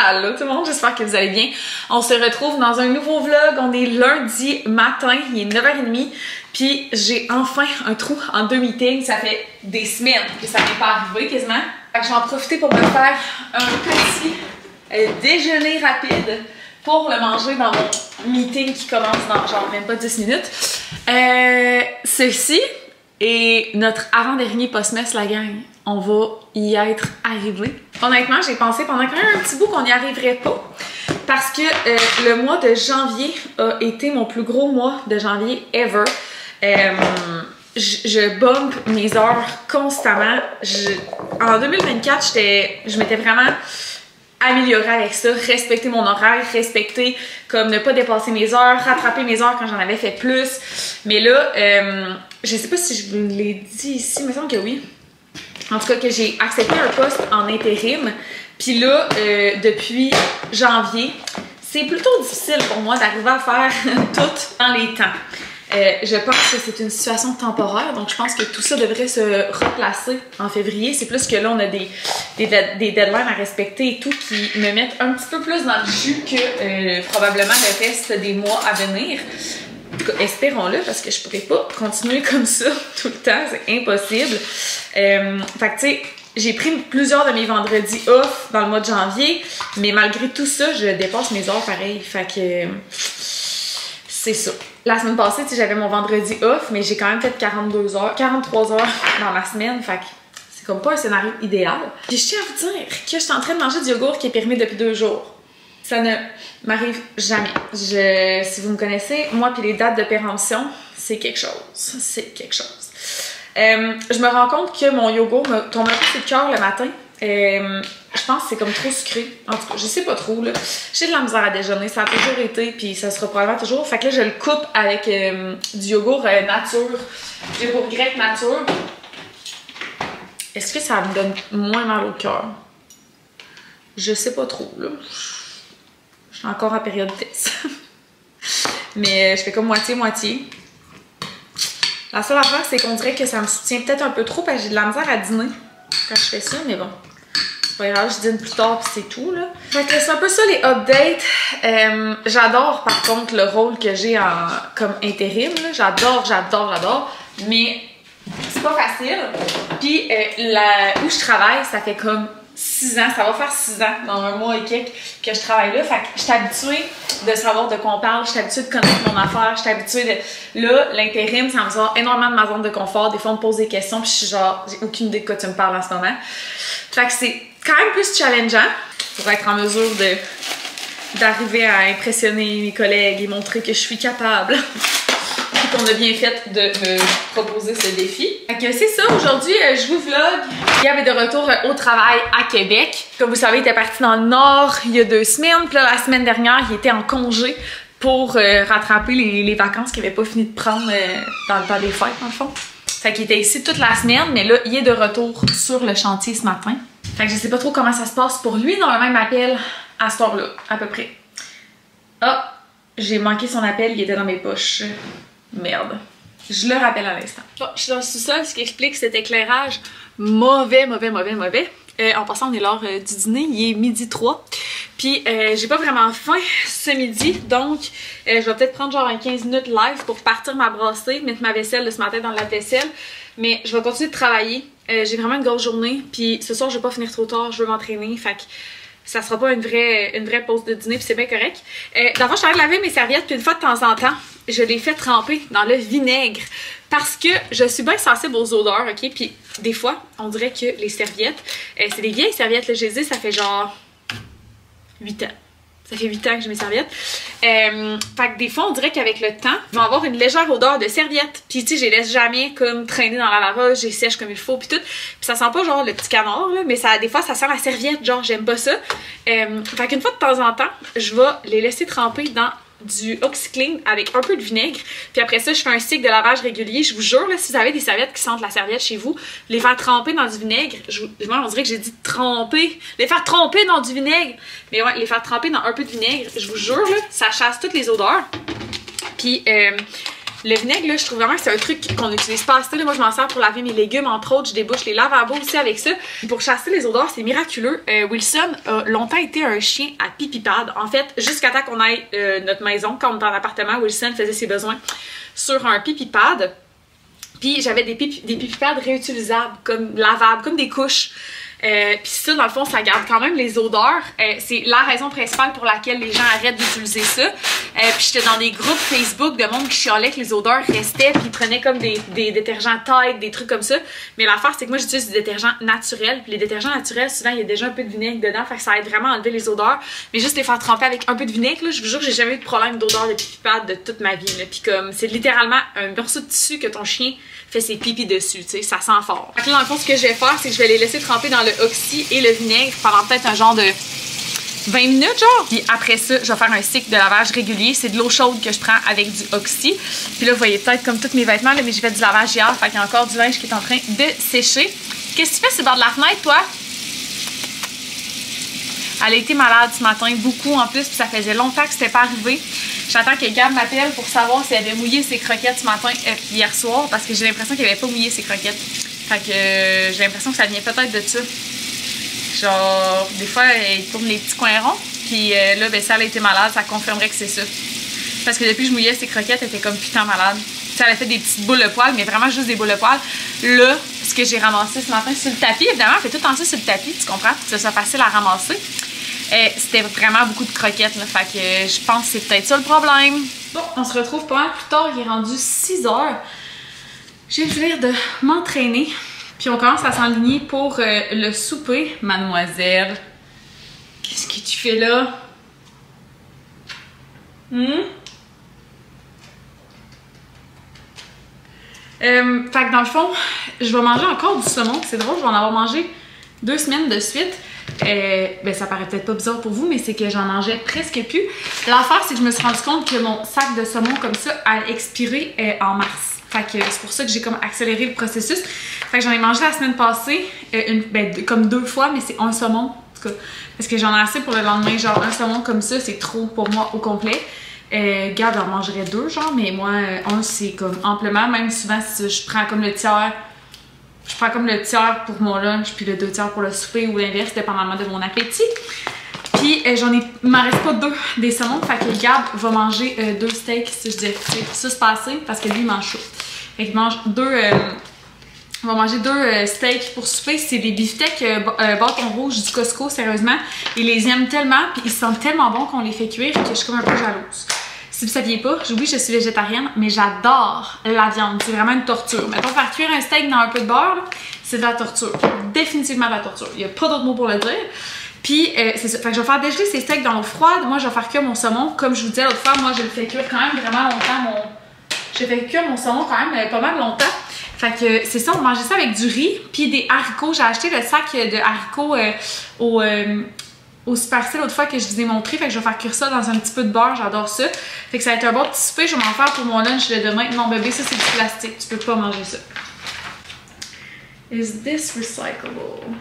Allô tout le monde, j'espère que vous allez bien. On se retrouve dans un nouveau vlog. On est lundi matin, il est 9h30. Puis j'ai enfin un trou en 2 meetings. Ça fait des semaines que ça n'est pas arrivé quasiment. Fait que je vais en profiter pour me faire un petit déjeuner rapide pour le manger dans mon meeting qui commence dans genre même pas 10 minutes. Ceci est notre avant-dernier post-mess, la gang. On va y être arrivé. Honnêtement, j'ai pensé pendant quand même un petit bout qu'on n'y arriverait pas. Parce que le mois de janvier a été mon plus gros mois de janvier ever. Je bump mes heures constamment. En 2024, je m'étais vraiment améliorée avec ça, respecter mon horaire, respecter comme ne pas dépasser mes heures, rattraper mes heures quand j'en avais fait plus. Mais là, je sais pas si je vous l'ai dit ici, il me semble que oui. En tout cas, que j'ai accepté un poste en intérim. Puis là, depuis janvier, c'est plutôt difficile pour moi d'arriver à faire tout dans les temps. Je pense que c'est une situation temporaire, donc je pense que tout ça devrait se replacer en février. C'est plus que là, on a des deadlines à respecter et tout qui me mettent un petit peu plus dans le jus que probablement le reste des mois à venir. Espérons-le, parce que je pourrais pas continuer comme ça tout le temps, c'est impossible. Fait que tu sais, j'ai pris plusieurs de mes vendredis off dans le mois de janvier, mais malgré tout ça, je dépasse mes heures pareil. Fait que c'est ça. La semaine passée, tu sais, j'avais mon vendredi off, mais j'ai quand même fait 42 heures, 43 heures dans ma semaine. Fait que c'est comme pas un scénario idéal. Puis je tiens à vous dire que je suis en train de manger du yogourt qui est périmé depuis 2 jours. Ça ne m'arrive jamais. Si vous me connaissez, moi puis les dates de péremption, c'est quelque chose. C'est quelque chose. Je me rends compte que mon yogourt me tombe un peu sur le cœur le matin. Je pense que c'est comme trop sucré. En tout cas, je sais pas trop, là. J'ai de la misère à déjeuner. Ça a toujours été, puis ça sera probablement toujours. Fait que là, je le coupe avec du yogourt nature. Yogourt grec nature. Est-ce que ça me donne moins mal au cœur? Je sais pas trop, là. Je suis encore en période test. Mais je fais comme moitié-moitié. La seule affaire, c'est qu'on dirait que ça me soutient peut-être un peu trop parce que j'ai de la misère à dîner quand je fais ça, mais bon. C'est pas grave, je dîne plus tard puis c'est tout, là. Fait que c'est un peu ça les updates. J'adore par contre le rôle que j'ai comme intérim, là. J'adore. Mais c'est pas facile. Puis où je travaille, ça fait comme 6 ans, ça va faire 6 ans, dans un mois et quelques, que je travaille là. Fait que je suis habituée de savoir de quoi on parle, je suis habituée de connaître mon affaire, je suis habituée de... Là, l'intérim, ça me sort énormément de ma zone de confort. Des fois, on me pose des questions, puis je suis genre, j'ai aucune idée de quoi tu me parles en ce moment. Fait que c'est quand même plus challengeant pour être en mesure d'arriver à impressionner mes collègues et montrer que je suis capable. Qu'on a bien fait de me proposer ce défi. Fait que c'est ça, aujourd'hui, je vous vlog. Gab est de retour au travail à Québec. Comme vous savez, il était parti dans le Nord il y a 2 semaines. Puis là, la semaine dernière, il était en congé pour rattraper les vacances qu'il n'avait pas fini de prendre dans le temps des fêtes, dans le fond. Fait qu'il était ici toute la semaine, mais là, il est de retour sur le chantier ce matin. Fait que je sais pas trop comment ça se passe pour lui. Normalement, il m'appelle à cette heure-là, à peu près. Ah, j'ai manqué son appel, il était dans mes poches. Merde. Je le rappelle à l'instant. Bon, je suis dans le sous-sol, ce qui explique cet éclairage mauvais. En passant, on est l'heure du dîner, il est 12h03. Puis, j'ai pas vraiment faim ce midi, donc je vais peut-être prendre genre un 15 minutes live pour partir ma brassée, mettre ma vaisselle de ce matin dans la vaisselle. Mais je vais continuer de travailler. J'ai vraiment une grosse journée, puis ce soir, je vais pas finir trop tard, je veux m'entraîner, fait que ça sera pas une vraie pause de dîner, puis c'est bien correct. D'abord, je suis en train de laver mes serviettes, puis une fois de temps en temps, je les fais tremper dans le vinaigre parce que je suis bien sensible aux odeurs, ok? Puis des fois, on dirait que les serviettes, c'est des vieilles serviettes, là, je les ai, ça fait genre 8 ans. Ça fait 8 ans que j'ai mes serviettes. Fait que des fois, on dirait qu'avec le temps, ils vont avoir une légère odeur de serviette. Puis tu sais, je les laisse jamais comme traîner dans la laveuse, je les sèche comme il faut, puis tout. Puis ça sent pas genre le petit canard, là, mais ça, des fois, ça sent la serviette, genre j'aime pas ça. Fait qu'une fois de temps en temps, je vais les laisser tremper dans du OxiClean avec un peu de vinaigre. Puis après ça, je fais un cycle de lavage régulier. Je vous jure, là, si vous avez des serviettes qui sentent la serviette chez vous, les faire tremper dans du vinaigre. Moi, on dirait que j'ai dit tremper. Les faire tremper dans du vinaigre. Mais ouais, les faire tremper dans un peu de vinaigre. Je vous jure, là, ça chasse toutes les odeurs. Puis Le vinaigre, là, je trouve vraiment que c'est un truc qu'on n'utilise pas assez. Là. Moi, je m'en sers pour laver mes légumes, entre autres. Je débouche les lavabos aussi avec ça. Pour chasser les odeurs, c'est miraculeux. Wilson a longtemps été un chien à pipi-pad. En fait, jusqu'à temps qu'on aille notre maison, quand on est en appartement, Wilson faisait ses besoins sur un pipi-pad. Puis j'avais des pipi-pads réutilisables, comme lavables, comme des couches. Puis ça, dans le fond, ça garde quand même les odeurs. C'est la raison principale pour laquelle les gens arrêtent d'utiliser ça. Puis j'étais dans des groupes Facebook de monde qui chialait que les odeurs restaient, puis ils prenaient comme des détergents Tide, des trucs comme ça. Mais l'affaire, c'est que moi, j'utilise des détergents naturels. Puis les détergents naturels, souvent, il y a déjà un peu de vinaigre dedans, fait que ça aide vraiment à enlever les odeurs. Mais juste les faire tremper avec un peu de vinaigre, là, je vous jure que j'ai jamais eu de problème d'odeur de pipi-pad de toute ma vie. Là. Puis comme, c'est littéralement un morceau de tissu que ton chien fait ses pipis dessus, tu sais, ça sent fort. Fait que là, dans le fond, ce que je vais faire, c'est que je vais les laisser tremper dans le oxy et le vinaigre pendant peut-être un genre de 20 minutes, genre. Puis après ça, je vais faire un cycle de lavage régulier. C'est de l'eau chaude que je prends avec du oxy. Puis là, vous voyez peut-être comme tous mes vêtements, là, mais j'ai fait du lavage hier, fait qu'il y a encore du linge qui est en train de sécher. Qu'est-ce que tu fais sur le bord de la fenêtre, toi? Elle a été malade ce matin, beaucoup en plus, puis ça faisait longtemps que c'était pas arrivé. J'attends que Gab m'appelle pour savoir si elle avait mouillé ses croquettes ce matin, hier soir, parce que j'ai l'impression qu'elle avait pas mouillé ses croquettes. Fait que j'ai l'impression que ça vient peut-être de ça. Genre, des fois, elle tourne les petits coins ronds, puis là, ben, si elle a été malade, ça confirmerait que c'est ça. Parce que depuis que je mouillais ses croquettes, elle était comme putain malade. T'sais, elle a fait des petites boules de poils, mais vraiment juste des boules de poils. Là, ce que j'ai ramassé ce matin sur le tapis, évidemment, elle fait tout le temps ça sur le tapis, tu comprends? Pour que ce soit facile à ramasser. C'était vraiment beaucoup de croquettes, là, fait que je pense que c'est peut-être ça le problème. Bon, on se retrouve pas mal plus tard, il est rendu 6 heures. Je viens de finir de m'entraîner, puis on commence à s'enligner pour le souper. Mademoiselle, qu'est-ce que tu fais là? Fait que dans le fond, je vais manger encore du saumon. C'est drôle, je vais en avoir mangé 2 semaines de suite. Ben ça paraît peut-être pas bizarre pour vous, mais c'est que j'en mangeais presque plus. L'affaire, c'est que je me suis rendu compte que mon sac de saumon comme ça a expiré en mars. Fait que c'est pour ça que j'ai comme accéléré le processus. Fait que j'en ai mangé la semaine passée, comme 2 fois, mais c'est un saumon, en tout cas. Parce que j'en ai assez pour le lendemain, genre un saumon comme ça, c'est trop pour moi au complet. Gab en mangerait 2, genre, mais moi, un, c'est comme amplement. Même souvent, si je prends comme le tiers. Je prends comme le tiers pour mon lunch, puis le 2 tiers pour le souper, ou l'inverse, dépendamment de mon appétit. Puis il m'en reste pas 2 des saumons, fait que Gab va manger 2 steaks, si je dis ça se passer, parce que lui, il mange chaud. Fait qu'il mange 2... on va manger 2 steaks pour souper. C'est des beefsteaks bâton rouge du Costco, sérieusement. Ils les aiment tellement, puis ils sentent tellement bons qu'on les fait cuire que je suis comme un peu jalouse. Si vous saviez pas, oui, je suis végétarienne, mais j'adore la viande. C'est vraiment une torture. Mettons, faire cuire un steak dans un peu de beurre, c'est de la torture. Définitivement de la torture. Il n'y a pas d'autre mot pour le dire. Puis, c'est ça. Fait que je vais faire dégeler ces steaks dans l'eau froide. Moi, je vais faire cuire mon saumon. Comme je vous disais l'autre fois, moi, je le fais cuire quand même vraiment longtemps. J'ai fait cuire mon saumon quand même pas mal longtemps. Fait que c'est ça, on mangeait ça avec du riz, puis des haricots. J'ai acheté le sac de haricots au Super C l'autre fois que je vous ai montré. Fait que je vais faire cuire ça dans un petit peu de beurre, j'adore ça. Fait que ça va être un bon petit souper, je vais m'en faire pour mon lunch de demain. Non bébé, ça c'est du plastique, tu peux pas manger ça. Is this recyclable?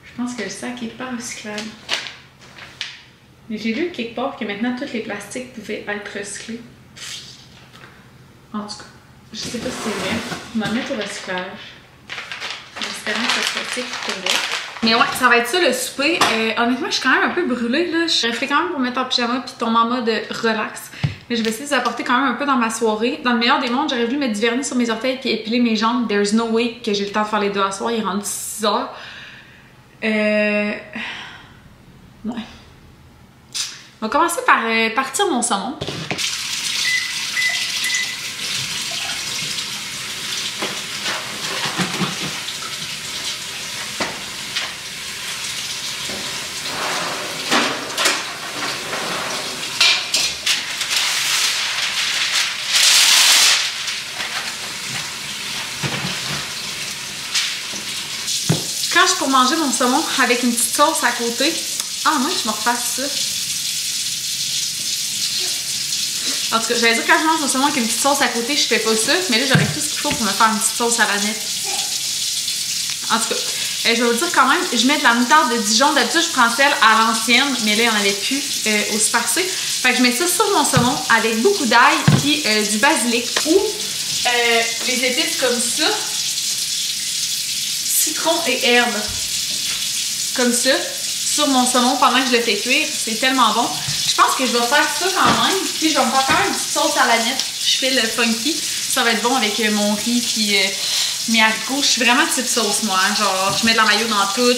Je pense que le sac est pas recyclable. Mais j'ai lu quelque part que maintenant tous les plastiques pouvaient être recyclés. En tout cas, je sais pas si c'est vrai. On va mettre au recyclage. En espérant que ça soit pour vrai. Mais ouais, ça va être ça le souper. Honnêtement, je suis quand même un peu brûlée là. Je ferai quand même pour mettre en pyjama puis tomber en mode relax. Mais je vais essayer de vous apporter quand même un peu dans ma soirée. Dans le meilleur des mondes, j'aurais voulu mettre du vernis sur mes orteils puis épiler mes jambes. There's no way que j'ai le temps de faire les deux à soir. Il est rendu 6 heures. Ouais. On va commencer par partir mon saumon. Quand je pour manger mon saumon avec une petite sauce à côté, moi je me refasse ça. En tout cas, j'allais dire quand je mange mon saumon avec une petite sauce à côté, je fais pas ça, mais là j'aurais tout ce qu'il faut pour me faire une petite sauce à la nette. En tout cas, je vais vous dire quand même, je mets de la moutarde de Dijon. D'habitude, je prends celle à l'ancienne, mais là, il n'y en avait plus au Super C. Fait que je mets ça sur mon saumon avec beaucoup d'ail puis du basilic ou les épices comme ça. Citron et herbe. Comme ça. Sur mon saumon pendant que je le fais cuire. C'est tellement bon. Je pense que je vais faire ça quand même. Puis je vais me faire quand même une petite sauce à l'agnette. Je fais le funky. Ça va être bon avec mon riz puis mes haricots. Je suis vraiment type sauce moi. Genre, je mets de la mayo dans tout.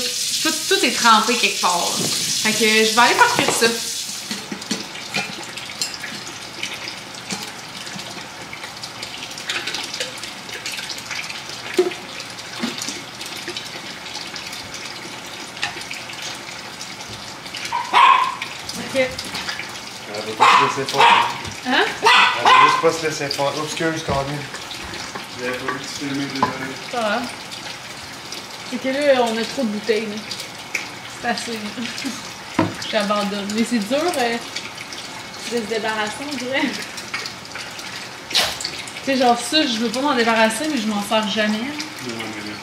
Tout est trempé quelque part. Fait que je vais aller faire cuire ça. Ok. Elle va pas se laisser faire. Hein? Elle va juste pas se laisser faire. Oups, excuse, Camille. J'avais pas vu que tu filmais, désolé. Ça va. C'est que là, on a trop de bouteilles. Là. C'est assez. J'abandonne. Mais c'est dur de se débarrasser, on dirait. Tu sais, genre ça, je veux pas m'en débarrasser, mais je m'en sers jamais. Non, mais là.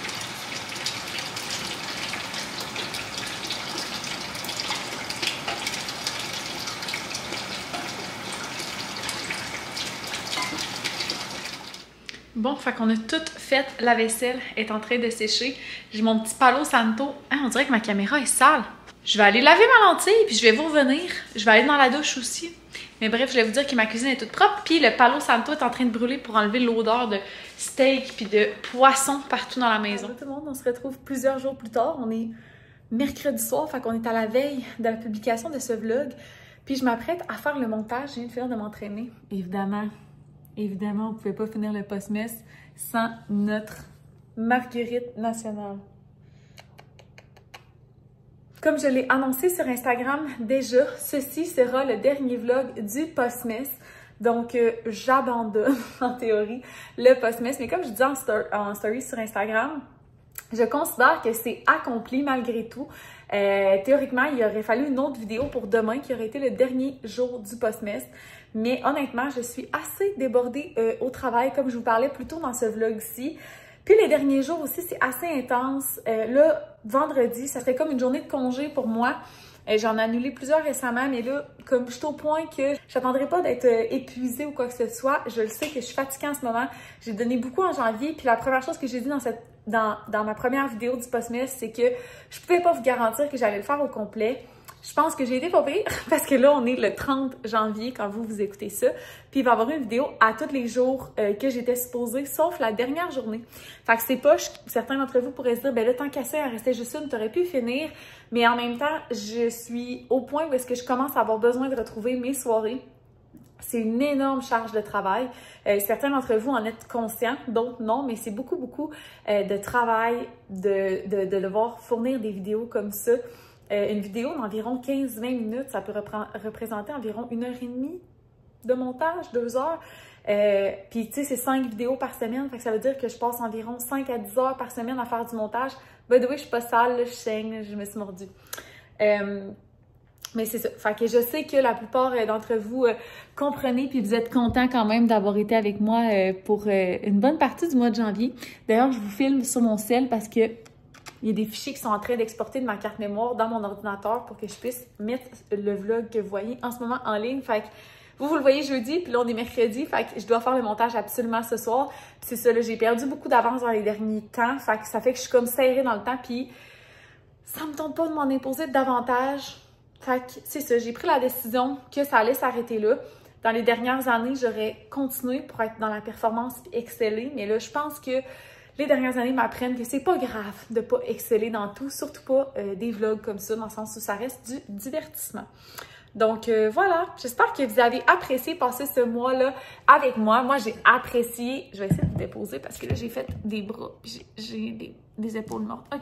Bon, fait qu'on a tout fait. La vaisselle est en train de sécher. J'ai mon petit Palo Santo. Ah, on dirait que ma caméra est sale. Je vais aller laver ma lentille, puis je vais vous revenir. Je vais aller dans la douche aussi. Mais bref, je vais vous dire que ma cuisine est toute propre. Puis le Palo Santo est en train de brûler pour enlever l'odeur de steak puis de poisson partout dans la maison. Bonjour tout le monde, on se retrouve plusieurs jours plus tard. On est mercredi soir, fait qu'on est à la veille de la publication de ce vlog. Puis je m'apprête à faire le montage. Je viens de finir de m'entraîner. Évidemment, on ne pouvait pas finir le post-mess sans notre marguerite nationale. Comme je l'ai annoncé sur Instagram déjà, ceci sera le dernier vlog du post-mess. Donc, j'abandonne en théorie le post-mess. Mais comme je dis en story sur Instagram, je considère que c'est accompli malgré tout. Théoriquement, il aurait fallu une autre vidéo pour demain qui aurait été le dernier jour du post-mess. Mais honnêtement, je suis assez débordée au travail, comme je vous parlais plus tôt dans ce vlog-ci. Puis les derniers jours aussi, c'est assez intense. Là, vendredi, ça serait comme une journée de congé pour moi. J'en ai annulé plusieurs récemment, mais là, comme je suis au point que j'attendrai pas d'être épuisée ou quoi que ce soit, je le sais que je suis fatiguée en ce moment. J'ai donné beaucoup en janvier, puis la première chose que j'ai dit dans ma première vidéo du post-mess, c'est que je pouvais pas vous garantir que j'allais le faire au complet. Je pense que j'ai été pas pire parce que là, on est le 30 janvier quand vous écoutez ça. Puis il va y avoir une vidéo à tous les jours que j'étais supposée, sauf la dernière journée. Fait que c'est poche. Certains d'entre vous pourraient se dire, ben là, tant qu'à ça, il en restait juste une, t'aurais pu finir. Mais en même temps, je suis au point où est-ce que je commence à avoir besoin de retrouver mes soirées. C'est une énorme charge de travail. Certains d'entre vous en êtes conscients, d'autres non, mais c'est beaucoup de travail de devoir fournir des vidéos comme ça. Une vidéo d'environ 15-20 minutes, ça peut représenter environ 1h30 de montage, 2 heures. Puis, tu sais, c'est 5 vidéos par semaine, fait que ça veut dire que je passe environ 5 à 10 heures par semaine à faire du montage. By the way, je suis pas sale, là, je saigne, je me suis mordue. Mais c'est ça. Fait que je sais que la plupart d'entre vous comprenez puis vous êtes contents quand même d'avoir été avec moi pour une bonne partie du mois de janvier. D'ailleurs, je vous filme sur mon cell parce que il y a des fichiers qui sont en train d'exporter de ma carte mémoire dans mon ordinateur pour que je puisse mettre le vlog que vous voyez en ce moment en ligne. Fait que vous le voyez jeudi, puis là, on est mercredi. Fait que je dois faire le montage absolument ce soir. Puis c'est ça, là, j'ai perdu beaucoup d'avance dans les derniers temps. Fait que ça fait que je suis comme serrée dans le temps. Puis ça me tente pas de m'en imposer davantage. Fait que c'est ça, j'ai pris la décision que ça allait s'arrêter là. Dans les dernières années, j'aurais continué pour être dans la performance et exceller. Mais là, je pense que les dernières années m'apprennent que c'est pas grave de pas exceller dans tout, surtout pas des vlogs comme ça, dans le sens où ça reste du divertissement. Donc voilà, j'espère que vous avez apprécié passer ce mois-là avec moi. Moi, j'ai apprécié, je vais essayer de déposer parce que là, j'ai fait des bras, j'ai des épaules mortes. OK.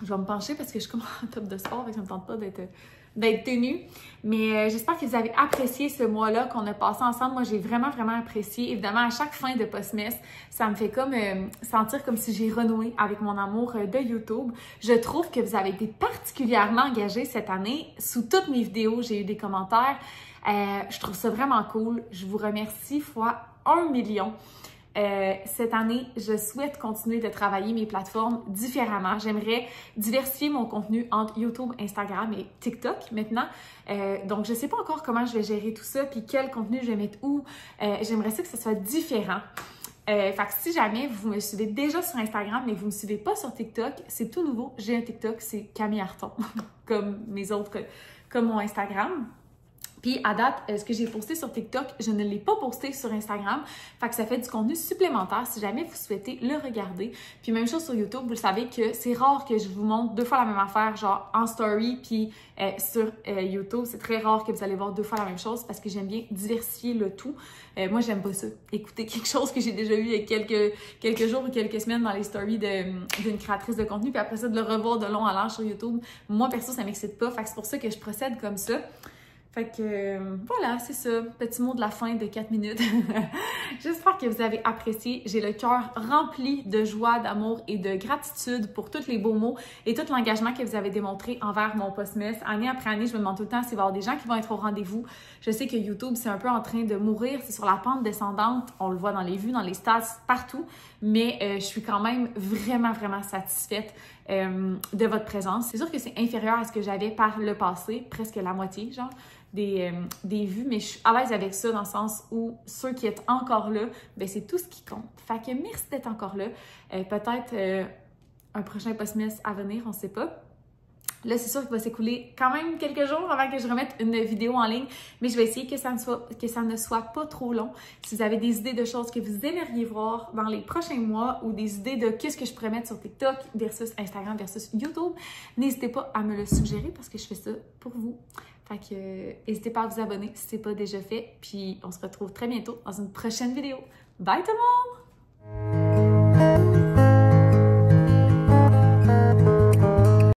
Je vais me pencher parce que je suis comme en top de sport et ça me tente pas d'être tenue. Mais j'espère que vous avez apprécié ce mois-là qu'on a passé ensemble. Moi, j'ai vraiment apprécié. Évidemment, à chaque fin de post-mess, ça me fait comme sentir comme si j'ai renoué avec mon amour de YouTube. Je trouve que vous avez été particulièrement engagés cette année. Sous toutes mes vidéos, j'ai eu des commentaires. Je trouve ça vraiment cool. Je vous remercie fois 1 million. Cette année, je souhaite continuer de travailler mes plateformes différemment. J'aimerais diversifier mon contenu entre YouTube, Instagram et TikTok maintenant. Donc, je sais pas encore comment je vais gérer tout ça, puis quel contenu je vais mettre où. J'aimerais ça que ça soit différent. Fait que si jamais vous me suivez déjà sur Instagram, mais vous me suivez pas sur TikTok, c'est tout nouveau. J'ai un TikTok, c'est Camille Arton, comme mon Instagram. Puis à date, ce que j'ai posté sur TikTok, je ne l'ai pas posté sur Instagram. Fait que ça fait du contenu supplémentaire si jamais vous souhaitez le regarder. Puis même chose sur YouTube, vous le savez que c'est rare que je vous montre 2 fois la même affaire, genre en story, puis sur YouTube. C'est très rare que vous allez voir 2 fois la même chose parce que j'aime bien diversifier le tout. Moi, j'aime pas ça. Écouter quelque chose que j'ai déjà eu il y a quelques jours ou quelques semaines dans les stories d'une créatrice de contenu, puis après ça, de le revoir de long en large sur YouTube. Moi, perso, ça m'excite pas. Fait que c'est pour ça que je procède comme ça. Fait que voilà, c'est ça. Petit mot de la fin de 4 minutes. J'espère que vous avez apprécié. J'ai le cœur rempli de joie, d'amour et de gratitude pour tous les beaux mots et tout l'engagement que vous avez démontré envers mon Postmess. Année après année, je me demande tout le temps s'il va y avoir des gens qui vont être au rendez-vous. Je sais que YouTube, c'est un peu en train de mourir. C'est sur la pente descendante. On le voit dans les vues, dans les stats, partout. Mais je suis quand même vraiment, vraiment satisfaite de votre présence. C'est sûr que c'est inférieur à ce que j'avais par le passé, presque la moitié, genre. Des vues, mais je suis à l'aise avec ça dans le sens où ceux qui êtes encore là, ben c'est tout ce qui compte. Fait que merci d'être encore là. Peut-être un prochain Postmess à venir, on sait pas. Là, c'est sûr qu'il va s'écouler quand même quelques jours avant que je remette une vidéo en ligne, mais je vais essayer que ça ne soit pas trop long. Si vous avez des idées de choses que vous aimeriez voir dans les prochains mois ou des idées de qu'est-ce que je pourrais mettre sur TikTok versus Instagram versus YouTube, n'hésitez pas à me le suggérer parce que je fais ça pour vous. Fait que n'hésitez pas à vous abonner si ce n'est pas déjà fait. Puis on se retrouve très bientôt dans une prochaine vidéo. Bye tout le monde!